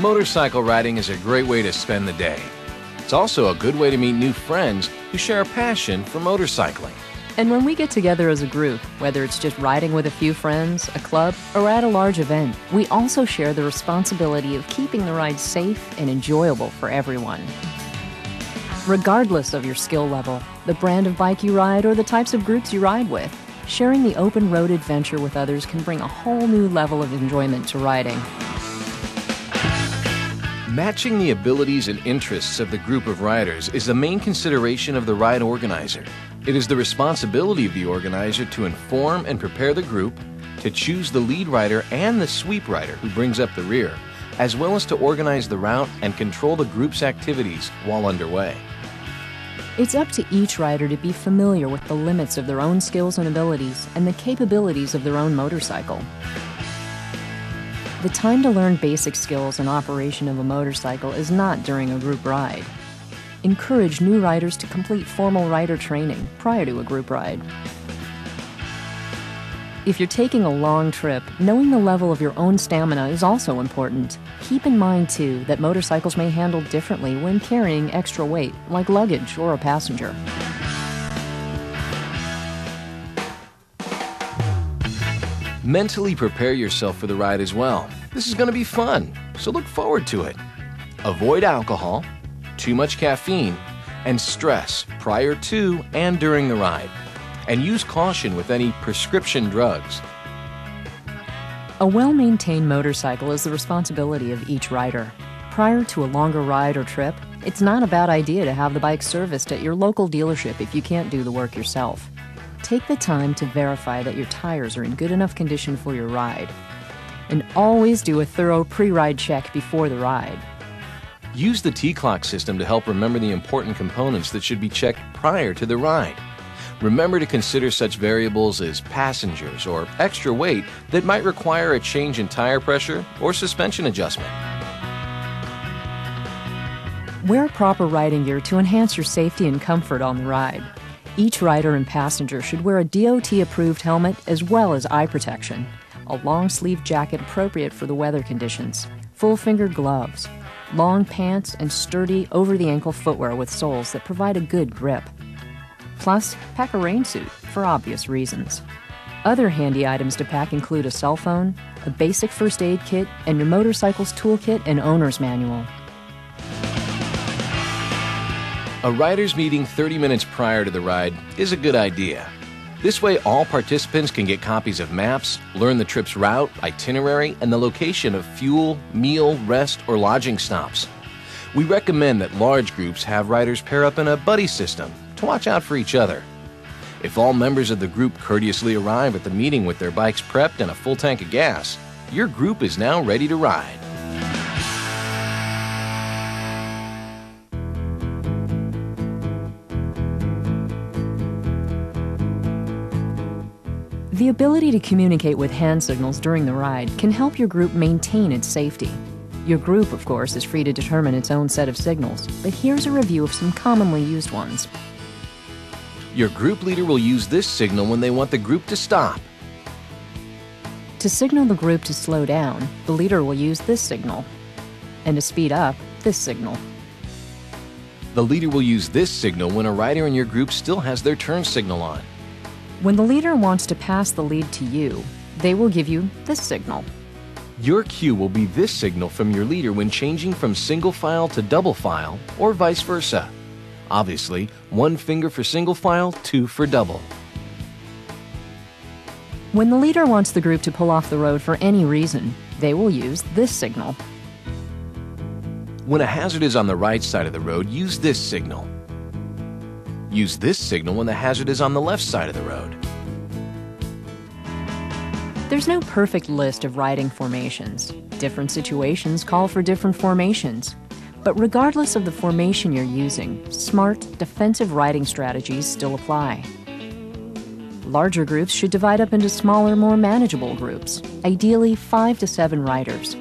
Motorcycle riding is a great way to spend the day. It's also a good way to meet new friends who share a passion for motorcycling. And when we get together as a group, whether it's just riding with a few friends, a club, or at a large event, we also share the responsibility of keeping the ride safe and enjoyable for everyone. Regardless of your skill level, the brand of bike you ride, or the types of groups you ride with, sharing the open road adventure with others can bring a whole new level of enjoyment to riding. Matching the abilities and interests of the group of riders is the main consideration of the ride organizer. It is the responsibility of the organizer to inform and prepare the group, to choose the lead rider and the sweep rider who brings up the rear, as well as to organize the route and control the group's activities while underway. It's up to each rider to be familiar with the limits of their own skills and abilities and the capabilities of their own motorcycle. The time to learn basic skills and operation of a motorcycle is not during a group ride. Encourage new riders to complete formal rider training prior to a group ride. If you're taking a long trip, knowing the level of your own stamina is also important. Keep in mind, too, that motorcycles may handle differently when carrying extra weight, like luggage or a passenger. Mentally prepare yourself for the ride as well. This is going to be fun, so look forward to it. Avoid alcohol, too much caffeine, and stress prior to and during the ride. And use caution with any prescription drugs. A well-maintained motorcycle is the responsibility of each rider. Prior to a longer ride or trip, it's not a bad idea to have the bike serviced at your local dealership if you can't do the work yourself. Take the time to verify that your tires are in good enough condition for your ride. And always do a thorough pre-ride check before the ride. Use the T-Clock system to help remember the important components that should be checked prior to the ride. Remember to consider such variables as passengers or extra weight that might require a change in tire pressure or suspension adjustment. Wear proper riding gear to enhance your safety and comfort on the ride. Each rider and passenger should wear a DOT-approved helmet as well as eye protection, a long-sleeve jacket appropriate for the weather conditions, full-fingered gloves, long pants, and sturdy over-the-ankle footwear with soles that provide a good grip. Plus, pack a rain suit for obvious reasons. Other handy items to pack include a cell phone, a basic first aid kit, and your motorcycle's toolkit and owner's manual. A rider's meeting 30 minutes prior to the ride is a good idea. This way, all participants can get copies of maps, learn the trip's route, itinerary, and the location of fuel, meal, rest, or lodging stops. We recommend that large groups have riders pair up in a buddy system to watch out for each other. If all members of the group courteously arrive at the meeting with their bikes prepped and a full tank of gas, your group is now ready to ride. The ability to communicate with hand signals during the ride can help your group maintain its safety. Your group, of course, is free to determine its own set of signals, but here's a review of some commonly used ones. Your group leader will use this signal when they want the group to stop. To signal the group to slow down, the leader will use this signal. And to speed up, this signal. The leader will use this signal when a rider in your group still has their turn signal on. When the leader wants to pass the lead to you, they will give you this signal. Your cue will be this signal from your leader when changing from single file to double file, or vice versa. Obviously, 1 finger for single file, 2 for double. When the leader wants the group to pull off the road for any reason, they will use this signal. When a hazard is on the right side of the road, use this signal. Use this signal when the hazard is on the left side of the road. There's no perfect list of riding formations. Different situations call for different formations. But regardless of the formation you're using, smart, defensive riding strategies still apply. Larger groups should divide up into smaller, more manageable groups, ideally 5 to 7 riders.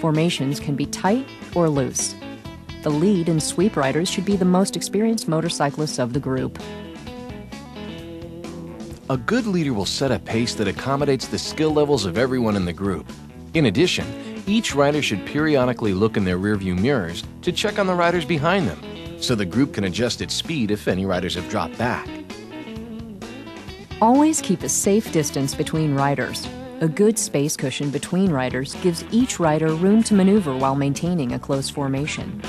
Formations can be tight or loose. The lead and sweep riders should be the most experienced motorcyclists of the group. A good leader will set a pace that accommodates the skill levels of everyone in the group. In addition, Each rider should periodically look in their rearview mirrors to check on the riders behind them, so the group can adjust its speed if any riders have dropped back. Always keep a safe distance between riders. A good space cushion between riders gives each rider room to maneuver while maintaining a close formation.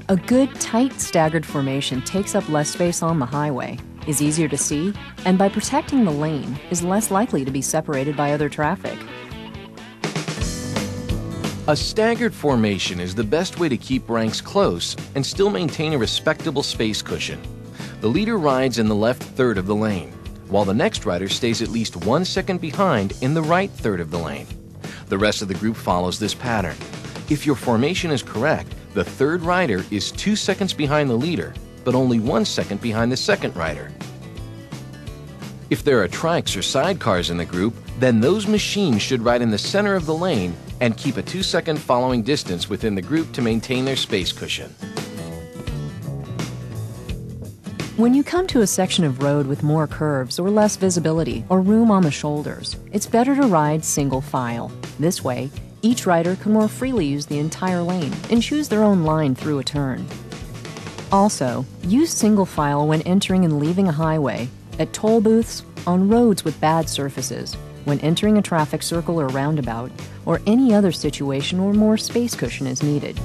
A good, tight, staggered formation takes up less space on the highway, is easier to see, and by protecting the lane, is less likely to be separated by other traffic. A staggered formation is the best way to keep ranks close and still maintain a respectable space cushion. The leader rides in the left third of the lane, while the next rider stays at least 1 second behind in the right third of the lane. The rest of the group follows this pattern. If your formation is correct, the third rider is 2 seconds behind the leader, but only 1 second behind the second rider. If there are trikes or sidecars in the group, then those machines should ride in the center of the lane and keep a 2-second following distance within the group to maintain their space cushion. When you come to a section of road with more curves or less visibility or room on the shoulders, it's better to ride single file. This way, each rider can more freely use the entire lane and choose their own line through a turn. Also, use single file when entering and leaving a highway, at toll booths, on roads with bad surfaces, when entering a traffic circle or roundabout, or any other situation where more space cushion is needed.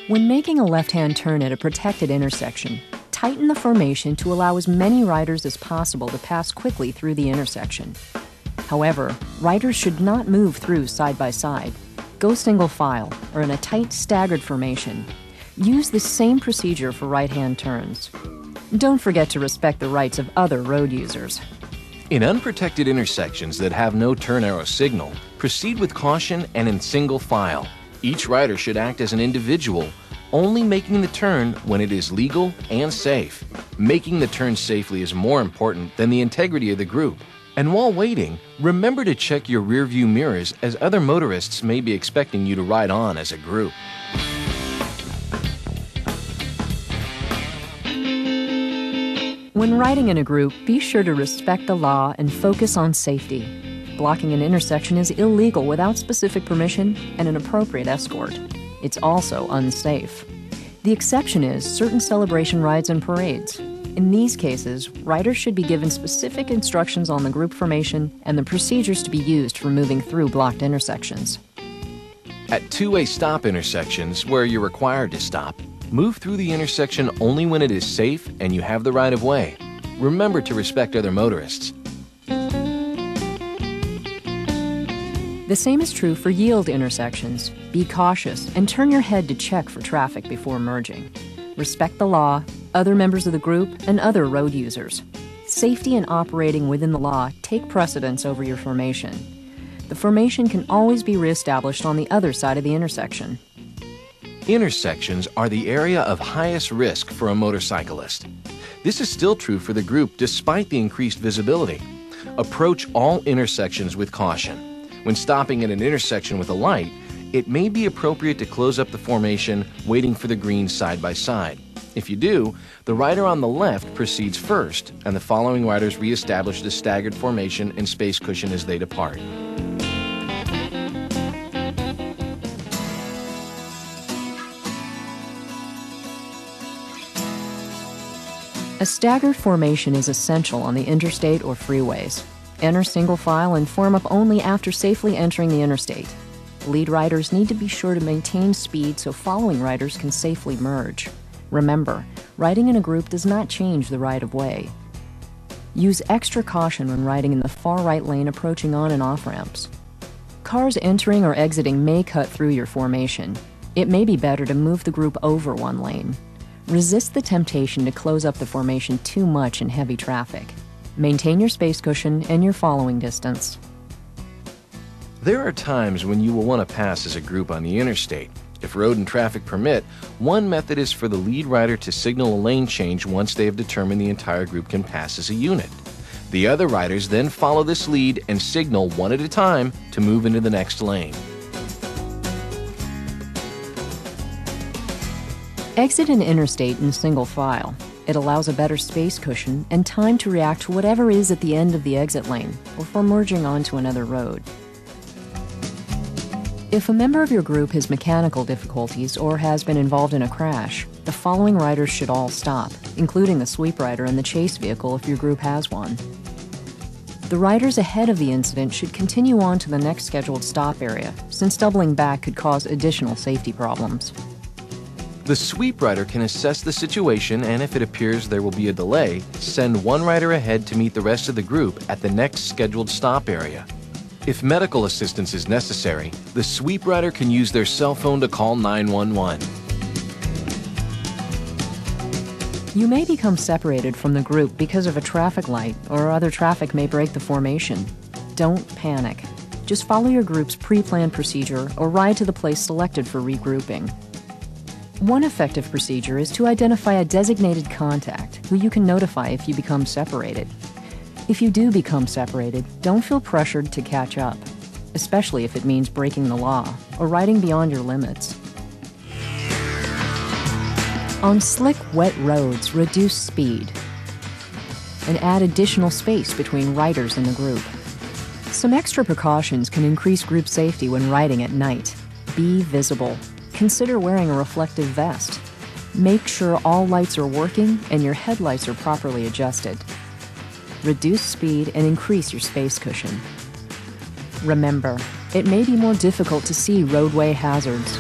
When making a left-hand turn at a protected intersection, tighten the formation to allow as many riders as possible to pass quickly through the intersection. However, riders should not move through side by side. Go single file or in a tight, staggered formation. Use the same procedure for right-hand turns. Don't forget to respect the rights of other road users. In unprotected intersections that have no turn arrow signal, proceed with caution and in single file. Each rider should act as an individual, only making the turn when it is legal and safe. Making the turn safely is more important than the integrity of the group. And while waiting, remember to check your rearview mirrors, as other motorists may be expecting you to ride on as a group. When riding in a group, be sure to respect the law and focus on safety. Blocking an intersection is illegal without specific permission and an appropriate escort. It's also unsafe. The exception is certain celebration rides and parades. In these cases, riders should be given specific instructions on the group formation and the procedures to be used for moving through blocked intersections. At two-way stop intersections, where you're required to stop, move through the intersection only when it is safe and you have the right of way. Remember to respect other motorists. The same is true for yield intersections. Be cautious and turn your head to check for traffic before merging. Respect the law, other members of the group, and other road users. Safety and operating within the law take precedence over your formation. The formation can always be reestablished on the other side of the intersection. Intersections are the area of highest risk for a motorcyclist. This is still true for the group despite the increased visibility. Approach all intersections with caution. When stopping at an intersection with a light, it may be appropriate to close up the formation, waiting for the green side by side. If you do, the rider on the left proceeds first, and the following riders reestablish the staggered formation and space cushion as they depart. A staggered formation is essential on the interstate or freeways. Enter single file and form up only after safely entering the interstate. Lead riders need to be sure to maintain speed so following riders can safely merge. Remember, riding in a group does not change the right of way. Use extra caution when riding in the far right lane approaching on and off ramps. Cars entering or exiting may cut through your formation. It may be better to move the group over one lane. Resist the temptation to close up the formation too much in heavy traffic. Maintain your space cushion and your following distance. There are times when you will want to pass as a group on the interstate. If road and traffic permit, one method is for the lead rider to signal a lane change once they have determined the entire group can pass as a unit. The other riders then follow this lead and signal one at a time to move into the next lane. Exit an interstate in single file. It allows a better space cushion and time to react to whatever is at the end of the exit lane before merging onto another road. If a member of your group has mechanical difficulties or has been involved in a crash, the following riders should all stop, including the sweep rider and the chase vehicle if your group has one. The riders ahead of the incident should continue on to the next scheduled stop area, since doubling back could cause additional safety problems. The sweep rider can assess the situation, and if it appears there will be a delay, send one rider ahead to meet the rest of the group at the next scheduled stop area. If medical assistance is necessary, the sweep rider can use their cell phone to call 911. You may become separated from the group because of a traffic light, or other traffic may break the formation. Don't panic. Just follow your group's pre-planned procedure or ride to the place selected for regrouping. One effective procedure is to identify a designated contact who you can notify if you become separated. If you do become separated, don't feel pressured to catch up, especially if it means breaking the law or riding beyond your limits. On slick, wet roads, reduce speed and add additional space between riders in the group. Some extra precautions can increase group safety when riding at night. Be visible. Consider wearing a reflective vest. Make sure all lights are working and your headlights are properly adjusted. Reduce speed and increase your space cushion. Remember, it may be more difficult to see roadway hazards.